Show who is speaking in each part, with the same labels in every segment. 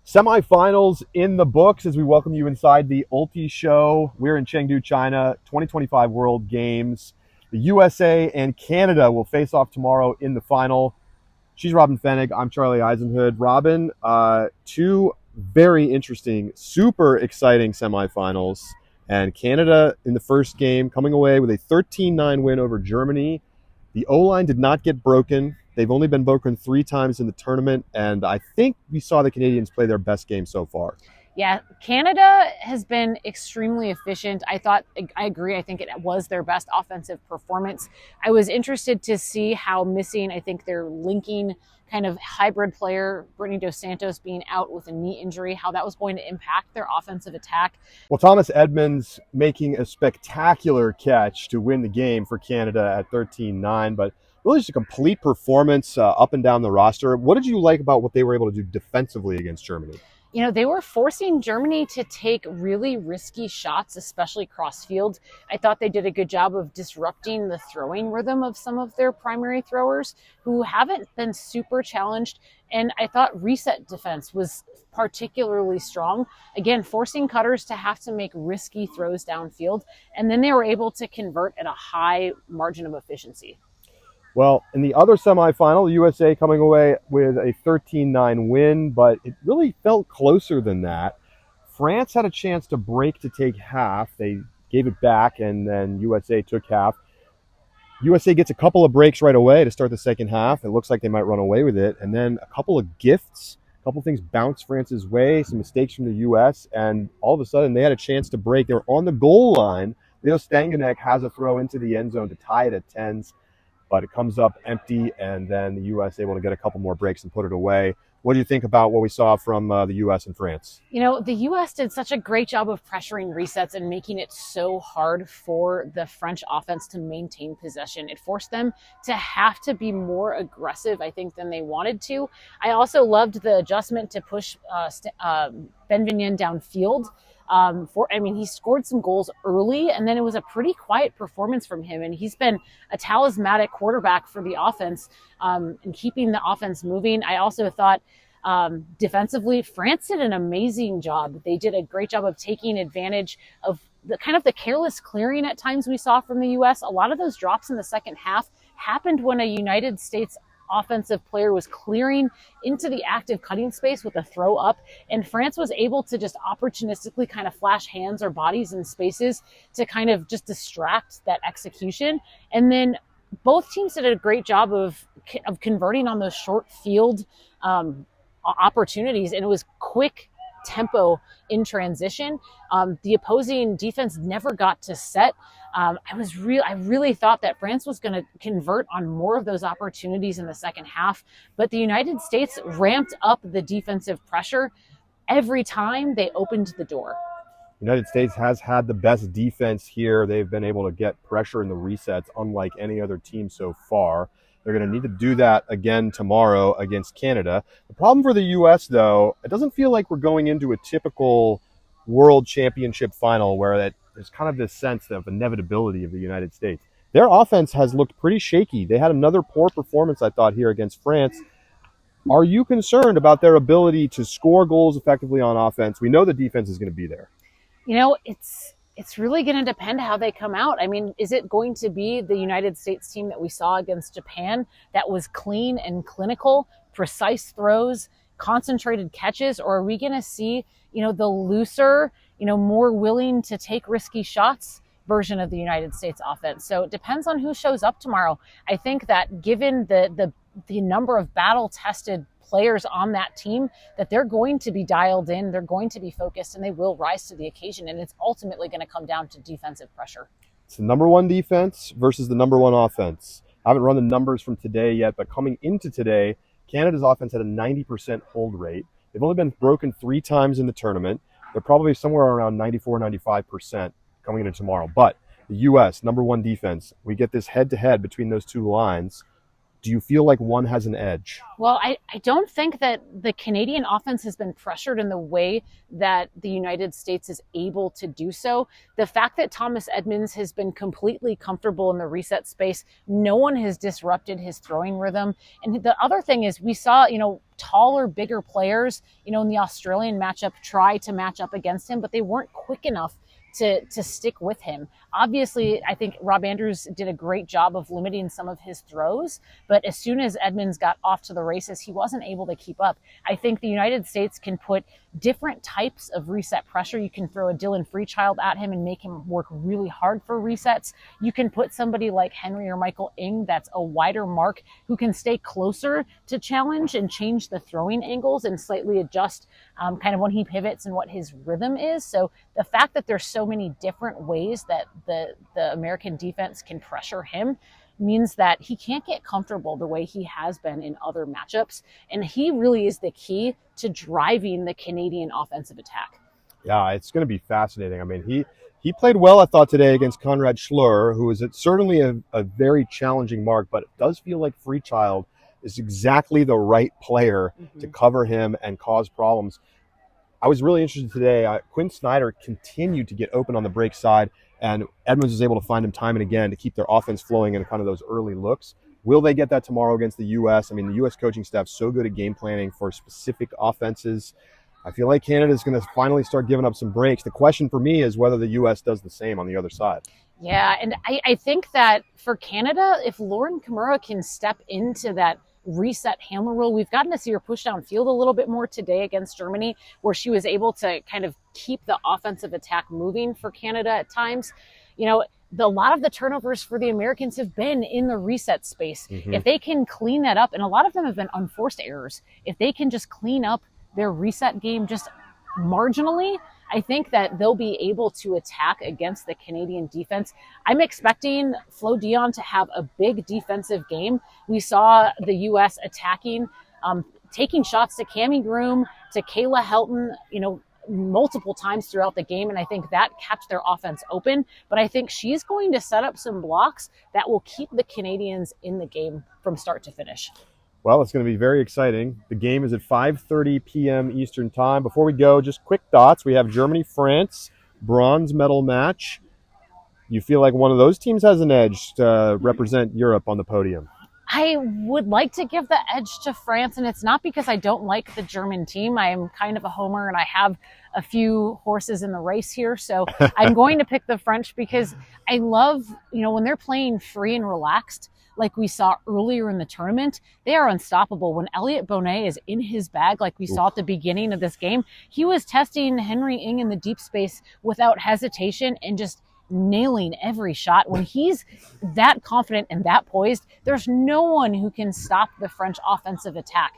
Speaker 1: Semifinals in the books as we welcome you inside the Ultishow. We're in Chengdu, China, 2025 World Games. The USA and Canada will face off tomorrow in the final. She's Robin Fennig. I'm Charlie Eisenhood. Robin, two very interesting, super exciting semifinals. And Canada in the first game coming away with a 13-9 win over Germany. The O-line did not get broken. They've only been broken 3 times in the tournament, and I think we saw the Canadians play their best game so far.
Speaker 2: Yeah, Canada has been extremely efficient. I agree. I think it was their best offensive performance. I was interested to see how missing, I think their linking kind of hybrid player, Brittany Dos Santos, being out with a knee injury, how that was going to impact their offensive attack.
Speaker 1: Well, Thomas Edmonds making a spectacular catch to win the game for Canada at 13-9, but really just a complete performance up and down the roster. What did you like about what they were able to do defensively against Germany?
Speaker 2: You know, they were forcing Germany to take really risky shots, especially cross-field. I thought they did a good job of disrupting the throwing rhythm of some of their primary throwers who haven't been super challenged. And I thought reset defense was particularly strong. Again, forcing cutters to have to make risky throws downfield. And then they were able to convert at a high margin of efficiency.
Speaker 1: Well, in the other semifinal, the USA coming away with a 13-9 win, but it really felt closer than that. France had a chance to break to take half. They gave it back, and then USA took half. USA gets a couple of breaks right away to start the second half. It looks like they might run away with it. And then a couple of gifts, a couple of things bounced France's way, some mistakes from the US, and all of a sudden they had a chance to break. They were on the goal line. Leo Stangenek has a throw into the end zone to tie it at 10s. But it comes up empty, and then the U.S. able to get a couple more breaks and put it away. What do you think about what we saw from the U.S. and France?
Speaker 2: You know, the U.S. did such a great job of pressuring resets and making it so hard for the French offense to maintain possession. It forced them to have to be more aggressive, I think, than they wanted to. I also loved the adjustment to push Benvignon downfield. He scored some goals early, and then it was a pretty quiet performance from him. And he's been a talismanic quarterback for the offense and keeping the offense moving. I also thought defensively, France did an amazing job. They did a great job of taking advantage of the kind of the careless clearing at times we saw from the U.S. A lot of those drops in the second half happened when a United States offensive player was clearing into the active cutting space with a throw up, and France was able to just opportunistically kind of flash hands or bodies in spaces to kind of just distract that execution. And then both teams did a great job of converting on those short field opportunities, and it was quick tempo in transition. The opposing defense never got to set. I really thought that France was going to convert on more of those opportunities in the second half, but the United States ramped up the defensive pressure every time they opened the door.
Speaker 1: The United States has had the best defense here. They've been able to get pressure in the resets, unlike any other team so far. They're going to need to do that again tomorrow against Canada. The problem for the U.S., though, it doesn't feel like we're going into a typical World Championship final where there's kind of this sense of inevitability of the United States. Their offense has looked pretty shaky. They had another poor performance, I thought, here against France. Are you concerned about their ability to score goals effectively on offense? We know the defense is going to be there.
Speaker 2: You know, it's really going to depend how they come out. I mean, is it going to be the United States team that we saw against Japan that was clean and clinical, precise throws, concentrated catches, or are we going to see, the looser, more willing to take risky shots version of the United States offense? So it depends on who shows up tomorrow. I think that given the number of battle-tested players on that team, that they're going to be dialed in, they're going to be focused, and they will rise to the occasion. And it's ultimately going to come down to defensive pressure.
Speaker 1: It's the number one defense versus the number one offense. I haven't run the numbers from today yet, but coming into today, Canada's offense had a 90% hold rate. They've only been broken 3 times in the tournament. They're probably somewhere around 94, 95% coming into tomorrow. But the U.S., number one defense, we get this head-to-head between those two lines. Do you feel like one has an edge?
Speaker 2: Well, I don't think that the Canadian offense has been pressured in the way that the United States is able to do so. The fact that Thomas Edmonds has been completely comfortable in the reset space, no one has disrupted his throwing rhythm. And the other thing is we saw, taller, bigger players, in the Australian matchup try to match up against him, but they weren't quick enough to stick with him. Obviously, I think Rob Andrews did a great job of limiting some of his throws, but as soon as Edmonds got off to the races, he wasn't able to keep up. I think the United States can put different types of reset pressure. You can throw a Dylan Freechild at him and make him work really hard for resets. You can put somebody like Henry or Michael Ing that's a wider mark who can stay closer to challenge and change the throwing angles and slightly adjust kind of when he pivots and what his rhythm is. So the fact that there's so many different ways that the American defense can pressure him means that he can't get comfortable the way he has been in other matchups. And he really is the key to driving the Canadian offensive attack.
Speaker 1: Yeah, it's going to be fascinating. I mean, he played well, I thought, today against Conrad Schlur, who is certainly a very challenging mark, but it does feel like Freechild is exactly the right player to cover him and cause problems. I was really interested today. Quinn Snyder continued to get open on the break side, and Edmonds was able to find him time and again to keep their offense flowing in kind of those early looks. Will they get that tomorrow against the U.S.? I mean, the U.S. coaching staff's so good at game planning for specific offenses. I feel like Canada's going to finally start giving up some breaks. The question for me is whether the U.S. does the same on the other side.
Speaker 2: Yeah, and I think that for Canada, if Lauren Kimura can step into that reset handler role, we've gotten to see her push down field a little bit more today against Germany, where she was able to kind of keep the offensive attack moving for Canada at times. A lot of the turnovers for the Americans have been in the reset space. If they can clean that up, and a lot of them have been unforced errors, if they can just clean up their reset game just marginally, I think that they'll be able to attack against the Canadian defense. I'm expecting Flo Dion to have a big defensive game. We saw the U.S. attacking, taking shots to Cammie Groom, to Kayla Helton, multiple times throughout the game, and I think that kept their offense open. But I think she's going to set up some blocks that will keep the Canadians in the game from start to finish.
Speaker 1: Well, it's going to be very exciting. The game is at 5:30 p.m. Eastern Time. Before we go, just quick thoughts. We have Germany-France, bronze medal match. You feel like one of those teams has an edge to represent Europe on the podium?
Speaker 2: I would like to give the edge to France, and it's not because I don't like the German team. I am kind of a homer, and I have a few horses in the race here. So I'm going to pick the French because I love, when they're playing free and relaxed, like we saw earlier in the tournament, they are unstoppable. When Elliot Bonet is in his bag, like we saw at the beginning of this game, he was testing Henry Ing in the deep space without hesitation and just nailing every shot. When he's that confident and that poised, there's no one who can stop the French offensive attack.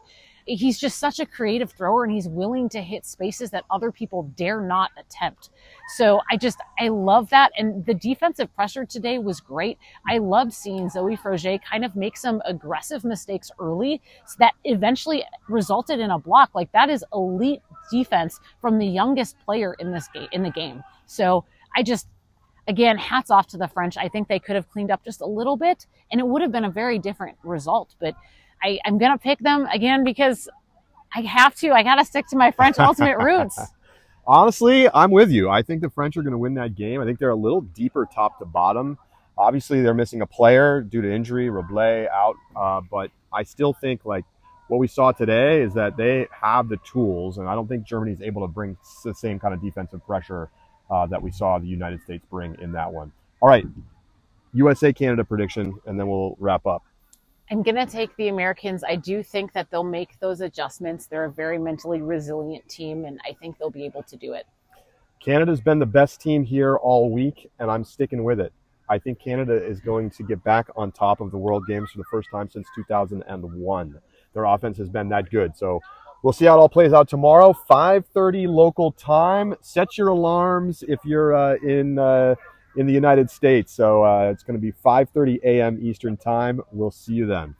Speaker 2: He's just such a creative thrower, and he's willing to hit spaces that other people dare not attempt. So I love that. And the defensive pressure today was great. I loved seeing Zoe Froger kind of make some aggressive mistakes early so that eventually resulted in a block. Like, that is elite defense from the youngest player in the game. So again, hats off to the French. I think they could have cleaned up just a little bit, and it would have been a very different result. But I'm going to pick them again because I have to. I got to stick to my French ultimate roots.
Speaker 1: Honestly, I'm with you. I think the French are going to win that game. I think they're a little deeper top to bottom. Obviously, they're missing a player due to injury, Reblay out. But I still think what we saw today is that they have the tools, and I don't think Germany's able to bring the same kind of defensive pressure that we saw the United States bring in that one. All right, USA-Canada prediction, and then we'll wrap up.
Speaker 2: I'm going to take the Americans. I do think that they'll make those adjustments. They're a very mentally resilient team, and I think they'll be able to do it.
Speaker 1: Canada's been the best team here all week, and I'm sticking with it. I think Canada is going to get back on top of the World Games for the first time since 2001. Their offense has been that good. So we'll see how it all plays out tomorrow, 5:30 local time. Set your alarms if you're in the United States. So it's going to be 5:30 a.m. Eastern time. We'll see you then.